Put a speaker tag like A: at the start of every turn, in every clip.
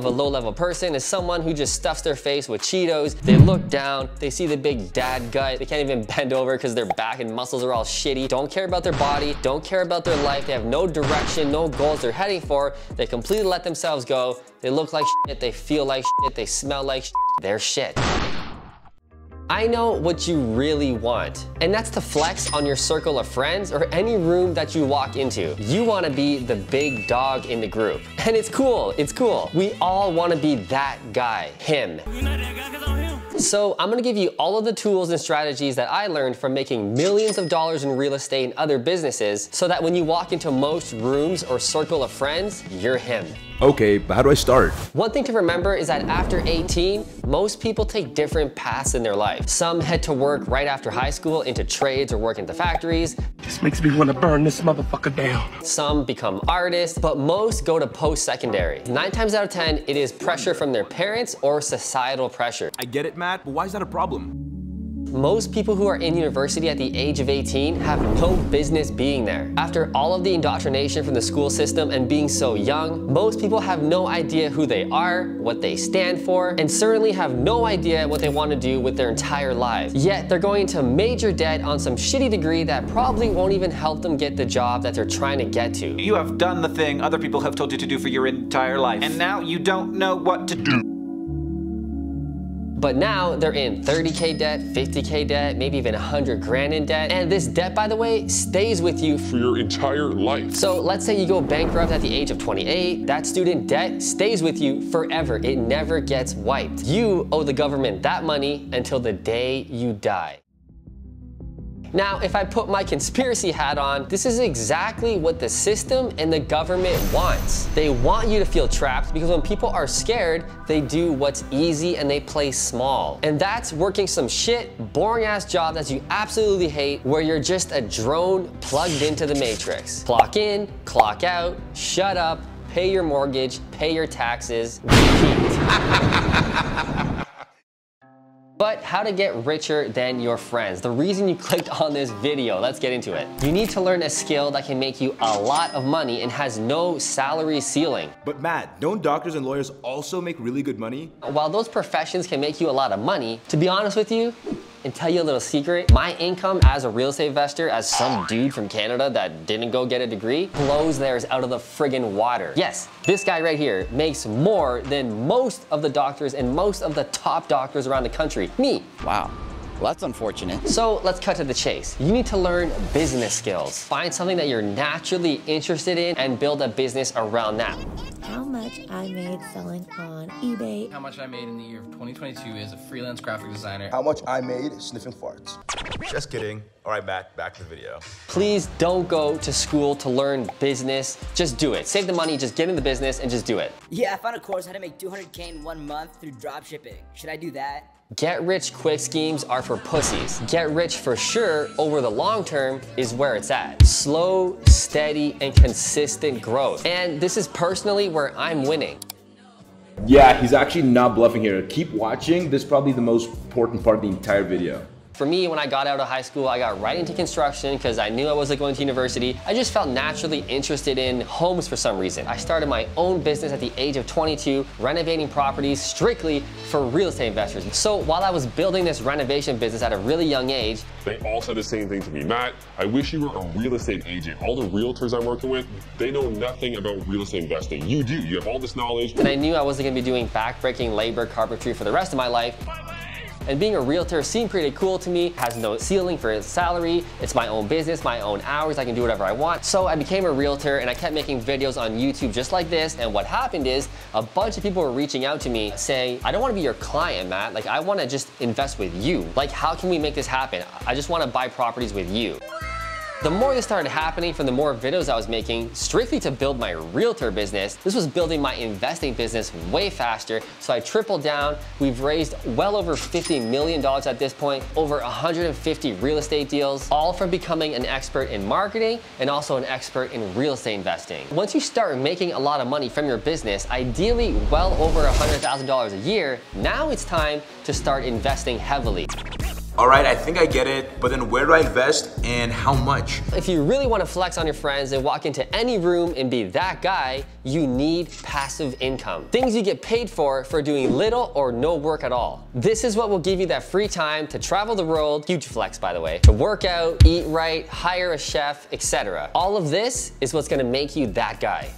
A: A low-level person is someone who just stuffs their face with Cheetos. They look down, they see the big dad gut. They can't even bend over because their back and muscles are all shitty. Don't care about their body, don't care about their life. They have no direction, no goals they're heading for. They completely let themselves go. They look like shit, they feel like shit, they smell like shit. They're shit. I know what you really want, and that's to flex on your circle of friends or any room that you walk into. You want to be the big dog in the group. And it's cool, it's cool. We all want to be that guy, him. So I'm gonna give you all of the tools and strategies that I learned from making millions of dollars in real estate and other businesses so that when you walk into most rooms or circle of friends, you're him.
B: Okay, but how do I start?
A: One thing to remember is that after 18, most people take different paths in their life. Some head to work right after high school into trades or work into factories.
C: This makes me want to burn this motherfucker down.
A: Some become artists, but most go to post-secondary. 9 times out of 10, it is pressure from their parents or societal pressure.
B: I get it, Matt, but why is that a problem?
A: Most people who are in university at the age of 18 have no business being there. After all of the indoctrination from the school system and being so young, most people have no idea who they are, what they stand for, and certainly have no idea what they want to do with their entire lives. Yet they're going into major debt on some shitty degree that probably won't even help them get the job that they're trying to get to.
D: You have done the thing other people have told you to do for your entire life, and now you don't know what to do.
A: But now they're in 30K debt, 50K debt, maybe even 100 grand in debt. And this debt, by the way, stays with you
E: for your entire life.
A: So let's say you go bankrupt at the age of 28, that student debt stays with you forever. It never gets wiped. You owe the government that money until the day you die. Now, if I put my conspiracy hat on, this is exactly what the system and the government wants. They want you to feel trapped because when people are scared, they do what's easy and they play small. And that's working some shit, boring ass job that you absolutely hate, where you're just a drone plugged into the matrix. Clock in, clock out, shut up, pay your mortgage, pay your taxes, repeat. But how to get richer than your friends. The reason you clicked on this video, let's get into it. You need to learn a skill that can make you a lot of money and has no salary ceiling.
B: But Matt, don't doctors and lawyers also make really good money?
A: While those professions can make you a lot of money, to be honest with you, and tell you a little secret, my income as a real estate investor, as some dude from Canada that didn't go get a degree, blows theirs out of the friggin' water. Yes, this guy right here makes more than most of the doctors and most of the top doctors around the country. Me.
F: Wow. Well, that's unfortunate.
A: So let's cut to the chase. You need to learn business skills. Find something that you're naturally interested in and build a business around that.
G: How much I made selling on eBay.
H: How much I made in the year of 2022 as a freelance graphic designer.
I: How much I made sniffing farts.
B: Just kidding. All right, back to the video.
A: Please don't go to school to learn business. Just do it. Save the money, just get in the business and just do it.
J: Yeah, I found a course how to make 200K in 1 month through drop shipping. Should I do that?
A: Get rich quick schemes are for pussies. Get rich for sure over the long term is where it's at. Slow, steady, and consistent growth. And this is personally where I'm winning.
B: Yeah, he's actually not bluffing here. Keep watching. This is probably the most important part of the entire video.
A: For me, when I got out of high school, I got right into construction because I knew I wasn't going to university. I just felt naturally interested in homes for some reason. I started my own business at the age of 22, renovating properties strictly for real estate investors. So while I was building this renovation business at a really young age,
E: they all said the same thing to me. Matt, I wish you were a real estate agent. All the realtors I'm working with, they know nothing about real estate investing. You do, you have all this knowledge.
A: And I knew I wasn't gonna be doing backbreaking labor carpentry for the rest of my life. And being a realtor seemed pretty cool to me. Has no ceiling for its salary. It's my own business, my own hours. I can do whatever I want. So I became a realtor and I kept making videos on YouTube just like this. And what happened is a bunch of people were reaching out to me saying, I don't want to be your client, Matt. Like, I want to just invest with you. Like, how can we make this happen? I just want to buy properties with you. The more this started happening from the more videos I was making, strictly to build my realtor business, this was building my investing business way faster. So I tripled down. We've raised well over $50 million at this point, over 150 real estate deals, all from becoming an expert in marketing and also an expert in real estate investing. Once you start making a lot of money from your business, ideally well over $100,000 a year, now it's time to start investing heavily.
I: All right, I think I get it, but then where do I invest and how much?
A: If you really want to flex on your friends and walk into any room and be that guy, you need passive income. Things you get paid for doing little or no work at all. This is what will give you that free time to travel the world, huge flex by the way, to work out, eat right, hire a chef, etc. All of this is what's gonna make you that guy.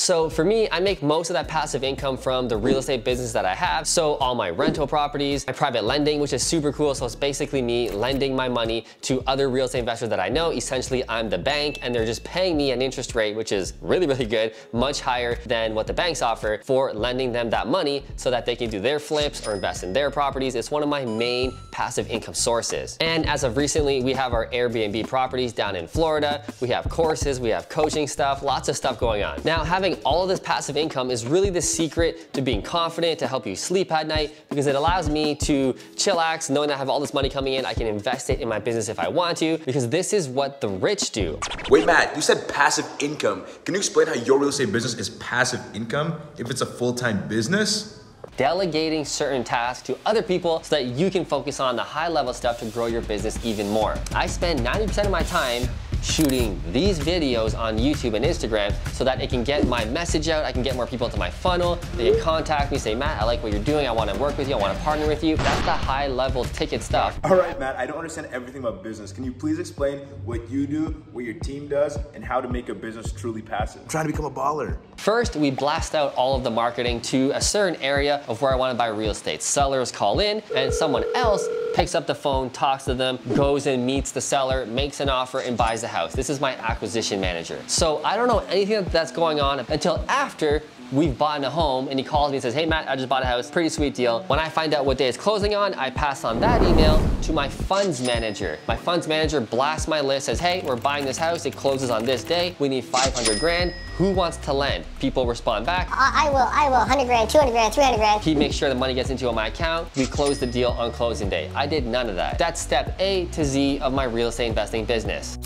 A: So for me, I make most of that passive income from the real estate business that I have. So all my rental properties, my private lending, which is super cool. So it's basically me lending my money to other real estate investors that I know. Essentially, I'm the bank and they're just paying me an interest rate, which is really, really good, much higher than what the banks offer for lending them that money so that they can do their flips or invest in their properties. It's one of my main passive income sources. And as of recently, we have our Airbnb properties down in Florida. We have courses, we have coaching stuff, lots of stuff going on. Now, having all of this passive income is really the secret to being confident, to help you sleep at night, because it allows me to chillax, knowing that I have all this money coming in. I can invest it in my business if I want to, because this is what the rich do.
I: Wait, Matt, you said passive income. Can you explain how your real estate business is passive income if it's a full-time business?
A: Delegating certain tasks to other people so that you can focus on the high-level stuff to grow your business even more. I spend 90% of my time shooting these videos on YouTube and Instagram so that it can get my message out, I can get more people into my funnel, they can contact me, say, Matt, I like what you're doing, I wanna work with you, I wanna partner with you. That's the high level ticket stuff.
I: All right, Matt, I don't understand everything about business. Can you please explain what you do, what your team does, and how to make a business truly passive? I'm trying to become a baller.
A: First, we blast out all of the marketing to a certain area of where I wanna buy real estate. Sellers call in and someone else picks up the phone, talks to them, goes and meets the seller, makes an offer, and buys the house. This is my acquisition manager. So I don't know anything that's going on until after we've bought a home and he calls me and says, hey Matt, I just bought a house, pretty sweet deal. When I find out what day it's closing on, I pass on that email to my funds manager. My funds manager blasts my list, says, hey, we're buying this house, it closes on this day, we need 500 grand. Who wants to lend? People respond back.
K: I will, 100 grand, 200 grand, 300 grand.
A: He makes sure the money gets into my account. We close the deal on closing day. I did none of that. That's step A to Z of my real estate investing business.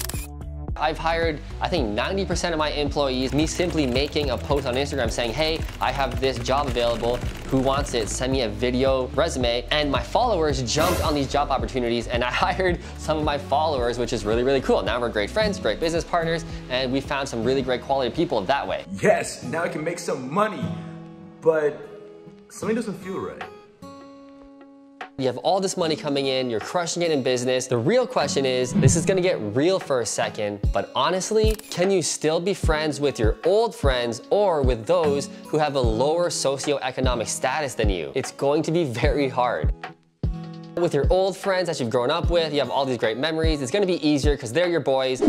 A: I've hired, I think 90% of my employees, me simply making a post on Instagram saying, hey, I have this job available, who wants it? Send me a video resume. And my followers jumped on these job opportunities and I hired some of my followers, which is really, really cool. Now we're great friends, great business partners, and we found some really great quality people that way.
I: Yes, now I can make some money, but something doesn't feel right.
A: You have all this money coming in, you're crushing it in business. The real question is, this is gonna get real for a second, but honestly, can you still be friends with your old friends or with those who have a lower socioeconomic status than you? It's going to be very hard. With your old friends that you've grown up with, you have all these great memories, it's gonna be easier because they're your boys.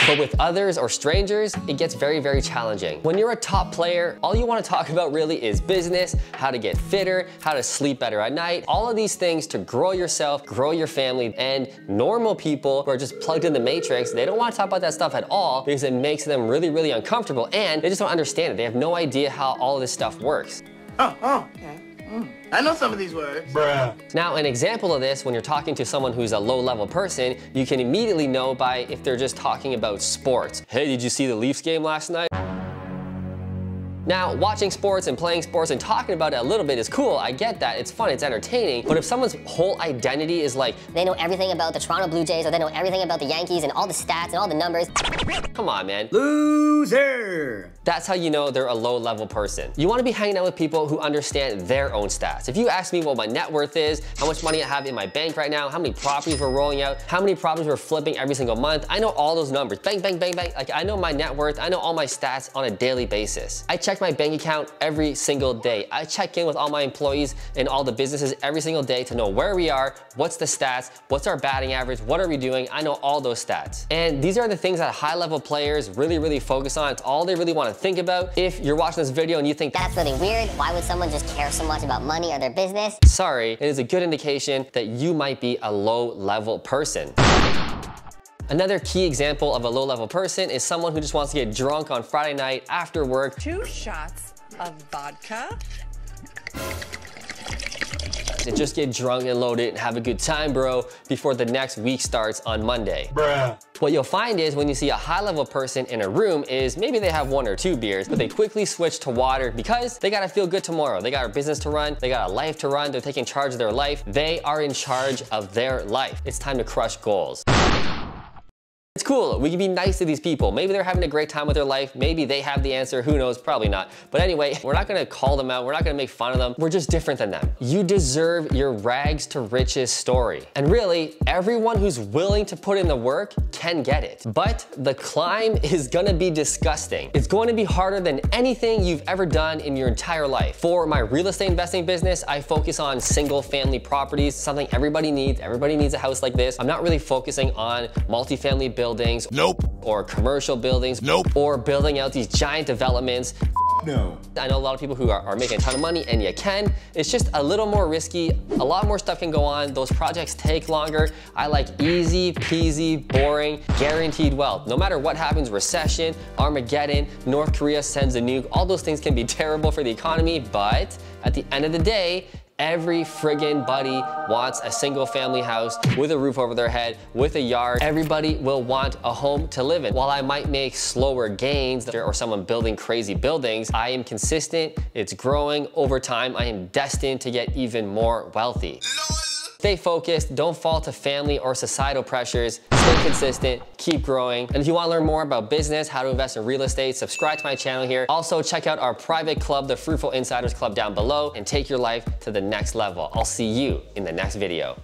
A: But with others or strangers, it gets very, very challenging. When you're a top player, all you want to talk about really is business, how to get fitter, how to sleep better at night, all of these things to grow yourself, grow your family. And normal people who are just plugged in the matrix, they don't want to talk about that stuff at all because it makes them really, really uncomfortable and they just don't understand it. They have no idea how all of this stuff works.
L: Okay. I know some of these words.
A: Bruh. Now, an example of this, when you're talking to someone who's a low-level person, you can immediately know by if they're just talking about sports. Hey, did you see the Leafs game last night? Now, watching sports and playing sports and talking about it a little bit is cool. I get that. It's fun. It's entertaining. But if someone's whole identity is like,
K: they know everything about the Toronto Blue Jays or they know everything about the Yankees and all the stats and all the numbers.
A: Come on, man.
F: Loser!
A: That's how you know they're a low-level person. You want to be hanging out with people who understand their own stats. If you ask me what my net worth is, how much money I have in my bank right now, how many properties we're rolling out, how many properties we're flipping every single month, I know all those numbers. Bang, bang, bang, bang. Like, I know my net worth. I know all my stats on a daily basis. I check my bank account every single day. I check in with all my employees and all the businesses every single day to know where we are, what's the stats, what's our batting average, what are we doing. I know all those stats. And these are the things that high-level players really, really focus on. It's all they really want to think about. If you're watching this video and you think,
K: that's really weird, why would someone just care so much about money or their business?
A: Sorry, it is a good indication that you might be a low-level person. Another key example of a low-level person is someone who just wants to get drunk on Friday night after work.
M: 2 shots of vodka.
A: and just get drunk and loaded and have a good time, bro, before the next week starts on Monday. Bruh. What you'll find is when you see a high-level person in a room is maybe they have 1 or 2 beers, but they quickly switch to water because they gotta feel good tomorrow. They got a business to run, they got a life to run, they're taking charge of their life. They are in charge of their life. It's time to crush goals. It's cool, we can be nice to these people. Maybe they're having a great time with their life. Maybe they have the answer, who knows, probably not. But anyway, we're not gonna call them out. We're not gonna make fun of them. We're just different than them. You deserve your rags to riches story. And really, everyone who's willing to put in the work can get it. But the climb is gonna be disgusting. It's going to be harder than anything you've ever done in your entire life. For my real estate investing business, I focus on single family properties, something everybody needs. Everybody needs a house like this. I'm not really focusing on multifamily buildings. Nope. Or commercial buildings. Nope. Or building out these giant developments. No. I know a lot of people who are making a ton of money, and you can. It's just a little more risky. A lot more stuff can go on. Those projects take longer. I like easy peasy, boring, guaranteed wealth. No matter what happens, recession, Armageddon, North Korea sends a nuke, all those things can be terrible for the economy, but at the end of the day, every friggin' buddy wants a single family house with a roof over their head, with a yard. Everybody will want a home to live in. While I might make slower gains or someone building crazy buildings, I am consistent, it's growing over time. I am destined to get even more wealthy. Stay focused, don't fall to family or societal pressures, stay consistent, keep growing. And if you wanna learn more about business, how to invest in real estate, subscribe to my channel here. Also, check out our private club, the Fruitful Insiders Club down below, and take your life to the next level. I'll see you in the next video.